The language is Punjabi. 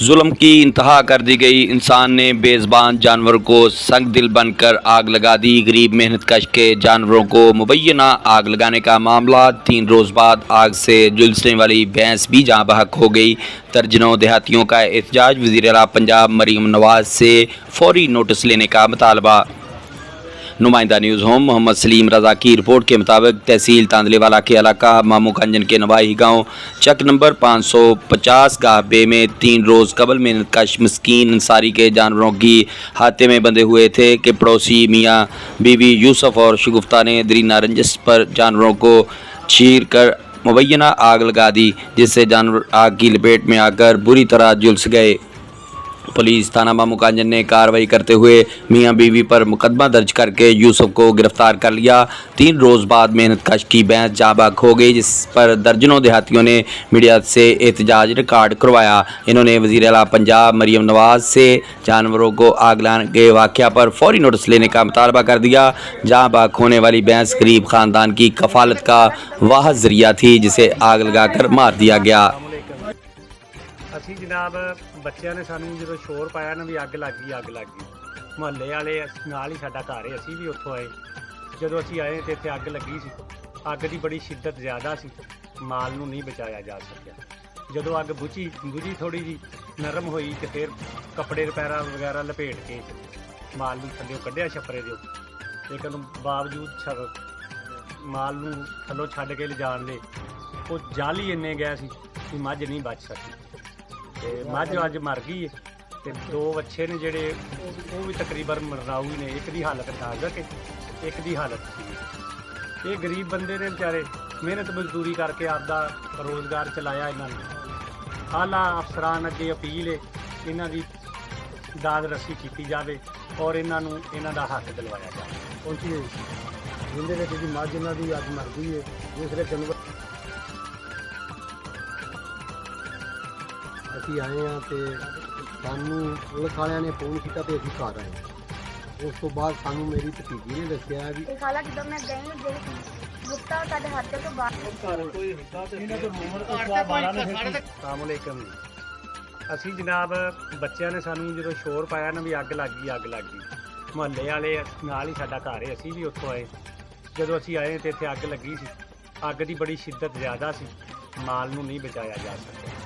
जुल्म की इंतहा कर दी गई। इंसान ने बेज़बान जानवर को संग दिल बनकर आग लगा दी। गरीब मेहनत कश के जानवरों को मुबैना आग लगाने का मामला। 3 रोज़ बाद आग से झुलसने वाली भैंस भी जहाँ बहक हो गई। दर्जनों देहातियों का एहतजाज। वज़ीर आला पंजाब मरीम नवाज से फौरी नोटिस लेने का मुतालबा। नुमाइंदा न्यूज़ होम मोहम्मद सलीम रज़ा की रिपोर्ट के मुताबिक तहसील तांदलेवाला के इलाका मामू कंजन के नवाही गांव चक नंबर 550 गाहबे में 3 रोज़ कबल मेहनत कश मस्कीन अंसारी के जानवरों की हाथे में बंधे हुए थे कि पड़ोसी मियाँ बीवी यूसुफ और शगुफ्ता ने दरीना रंजिश पर जानवरों को चीर कर मुबैना आग लगा दी, जिससे जानवर आग की लपेट में आकर बुरी तरह झुलस गए। पुलिस थाना मामू कांजन ने कार्रवाई करते हुए मियां बीवी पर मुकदमा दर्ज करके यूसुफ को गिरफ्तार कर लिया। 3 रोज़ बाद मेहनत कश की भैंस जाबाक हो गई, जिस पर दर्जनों देहातियों ने मीडिया से एहतजाज रिकॉर्ड करवाया। इन्होंने वज़ीर आला पंजाब मरीम नवाज से जानवरों को आग लगाने के वाक़या पर फौरी नोटिस लेने का मुतालबा कर दिया। जाबाक होने वाली भैंस गरीब ख़ानदान की कफालत का वाह ज़रिया थी, जिसे आग लगाकर मार दिया गया। ਅਸੀਂ जनाब ਬੱਚਿਆਂ ਨੇ ਸਾਨੂੰ ਜਦੋਂ ਸ਼ੋਰ ਪਾਇਆ ਨਾ ਵੀ ਅੱਗ ਲੱਗ ਗਈ ਮੁਹੱਲੇ ਵਾਲੇ ਨਾਲ ਹੀ ਸਾਡਾ ਘਰ ਹੈ, ਅਸੀਂ ਵੀ ਉੱਥੋਂ ਆਏ। ਜਦੋਂ ਅਸੀਂ ਆਏ ਤੇ ਇੱਥੇ ਅੱਗ ਲੱਗੀ ਸੀ। ਅੱਗ ਦੀ ਬੜੀ ਸ਼ਿੱਦਤ ਜ਼ਿਆਦਾ ਸੀ, ਮਾਲ ਨੂੰ ਨਹੀਂ ਬਚਾਇਆ ਜਾ ਸਕਿਆ। ਜਦੋਂ ਅੱਗ ਬੁਝੀ ਥੋੜੀ ਜੀ ਨਰਮ ਹੋਈ ਤੇ ਫਿਰ ਕੱਪੜੇ ਰਪੈਰਾ ਵਗੈਰਾ ਲਪੇਟ ਕੇ ਮਾਲ ਨੂੰ ਥੱਲੇ ਕੱਢਿਆ ਛੱਪਰੇ ਦਿਓ, ਲੇਕਿਨ ਬਾਵਜੂਦ ਮਾਲ ਨੂੰ ਥੱਲੋਂ ਛੱਡ ਕੇ ਲਿਜਾਣ ਦੇ ਉਹ ਜਲ ਹੀ ਇੰਨੇ ਗਏ ਸੀ ਕਿ ਮੱਝ ਨਹੀਂ ਬਚ ਸਕੀ। ਤੇ ਮੱਝ ਅੱਜ ਮਰ ਗਈ ਹੈ ਤੇ 2 ਬੱਚੇ ਨੇ ਜਿਹੜੇ ਉਹ ਵੀ ਤਕਰੀਬਨ ਮਰਨਾਊ ਨੇ। ਇੱਕ ਦੀ ਹਾਲਤ ਨਾਜ਼ੁਕ ਹੈ, ਇੱਕ ਦੀ ਹਾਲਤ ਠੀਕ। ਇਹ ਗਰੀਬ ਬੰਦੇ ਨੇ ਵਿਚਾਰੇ ਮਿਹਨਤ ਮਜ਼ਦੂਰੀ ਕਰਕੇ ਆਪਦਾ ਰੋਜ਼ਗਾਰ ਚਲਾਇਆ। ਇਹਨਾਂ ਨੇ ਆਲਾ ਅਫਸਰਾਂ ਅੱਗੇ ਅਪੀਲ ਹੈ ਇਹਨਾਂ ਦੀ ਦਾਦ ਰੱਸੀ ਕੀਤੀ ਜਾਵੇ ਔਰ ਇਹਨਾਂ ਨੂੰ ਇਹਨਾਂ ਦਾ ਹੱਕ ਦਿਲਵਾਇਆ ਜਾਵੇ। ਪਹੁੰਚੀ ਹੋਈ ਜਿੰਦੇ ਵਿੱਚ ਜਿਹੜੀ ਮੱਝ ਇਹਨਾਂ ਦੀ ਅੱਜ ਮਰ ਗਈ ਹੈ। ਦੂਸਰੇ ਜਾਨਵਰ ਅਸੀਂ ਆਏ ਹਾਂ ਤੇ ਸਾਨੂੰ ਪੁਲਿਸ ਵਾਲਿਆਂ ਨੇ ਫੋਨ ਕੀਤਾ ਤੇ ਅਸੀਂ ਘਰ ਆਏ। ਉਸ ਤੋਂ ਬਾਅਦ ਸਾਨੂੰ ਮੇਰੀ ਭਤੀਜੀ ਨੇ ਦੱਸਿਆ ਵੀ ਖਾਲਾ ਜਦੋਂ ਮੈਂ ਗਈ ਜਿਹੜੀ ਗੁੱਤਾ ਤੁਹਾਡੇ ਹੱਥ ਤੋਂ ਬਾਹਰ ਕੋਈ ਹੁੰਦਾ ਤੇ ਇਹਨਾਂ ਤੋਂ ਉਮਰ ਤੋਂ ਸਵਾ 12 ਨੇ। ਅਸਲਾਮ ਅਲੈਕਮ। ਅਸੀਂ ਜਨਾਬ ਬੱਚਿਆਂ ਨੇ ਸਾਨੂੰ ਜਦੋਂ ਸ਼ੋਰ ਪਾਇਆ ਨਾ ਵੀ ਅੱਗ ਲੱਗ ਗਈ ਮੁਹੱਲੇ ਵਾਲੇ ਨਾਲ ਹੀ ਸਾਡਾ ਘਰ ਹੈ, ਅਸੀਂ ਵੀ ਉੱਥੋਂ ਆਏ। ਜਦੋਂ ਅਸੀਂ ਆਏ ਤੇ ਇੱਥੇ ਅੱਗ ਲੱਗੀ ਸੀ। ਅੱਗ ਦੀ ਬੜੀ ਸ਼ਿੱਦਤ ਜ਼ਿਆਦਾ ਸੀ, ਮਾਲ ਨੂੰ ਨਹੀਂ ਬਚਾਇਆ ਜਾ ਸਕਿਆ।